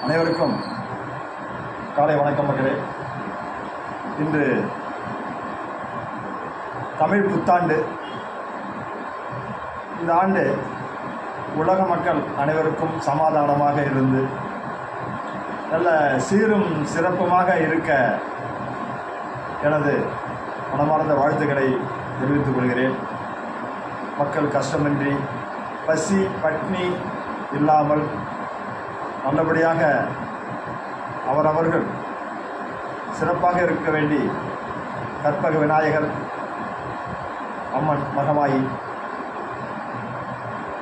அனைவருக்கும் காலை வணக்கம் மக்களே. இன்று தமிழ் புத்தாண்டு. இந்த ஆண்டு உலக மக்கள் அனைவருக்கும் சமாதானமாக இருந்து நல்ல சீரும் சிறப்புமாக இருக்க எனது மனமார்ந்த வாழ்த்துக்களை தெரிவித்துக் கொள்கிறேன். மக்கள் கஷ்டமின்றி பசி பட்னி இல்லாமல் நல்லபடியாக அவரவர்கள் சிறப்பாக இருக்க வேண்டி கற்பக விநாயகர், அம்மன் மகமாயி,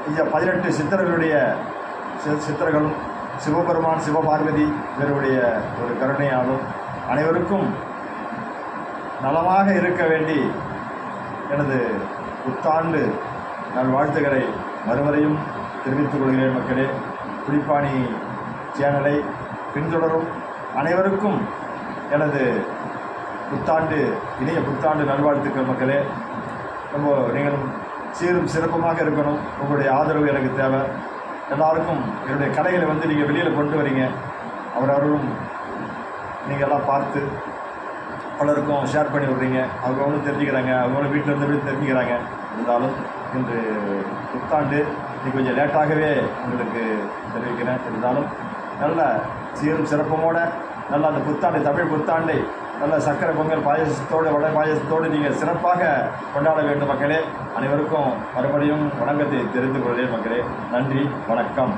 இந்த 18 சித்தர்களுடைய சித்தர்களும் சிவபெருமான் சிவபார்வதி இவருடைய ஒரு கருணையாலும் அனைவருக்கும் நலமாக இருக்க வேண்டி எனது புத்தாண்டு நல்வாழ்த்துக்களை மறுமுறையும் தெரிவித்துக் கொள்கிறேன். மக்களே, புலிப்பாணி சேனலை பின்தொடரும் அனைவருக்கும் எனது இனிய புத்தாண்டு நல்வாழ்த்துக்கள். மக்களே, நீங்களும் சீரும் சிறப்புமாக இருக்கணும். உங்களுடைய ஆதரவு எனக்கு தேவை. எல்லாருக்கும் என்னுடைய கடைகளை நீங்கள் வெளியில் கொண்டு வரீங்க. அவரவர்களும் நீங்கள் எல்லாம் பார்த்து பலருக்கும் ஷேர் பண்ணி விட்றீங்க. அவங்களும் தெரிஞ்சுக்கிறாங்க, அவங்களும் வீட்டில் இருந்து தெரிஞ்சுக்கிறாங்க. இருந்தாலும் இன்று புத்தாண்டு கொஞ்சம் லேட்டாகவே உங்களுக்கு தெரிவிக்கிறேன். இருந்தாலும் நல்ல சீரும் சிறப்பமோட நல்ல அந்த புத்தாண்டை, தமிழ் புத்தாண்டை நல்ல சக்கரை பொங்கல் பாயசத்தோடு வடை பாயசத்தோடு நீங்கள் சிறப்பாக கொண்டாட வேண்டும். மக்களே, அனைவருக்கும் மறுபடியும் வணக்கத்தை தெரிந்து கொள்கிறேன். மக்களே, நன்றி, வணக்கம்.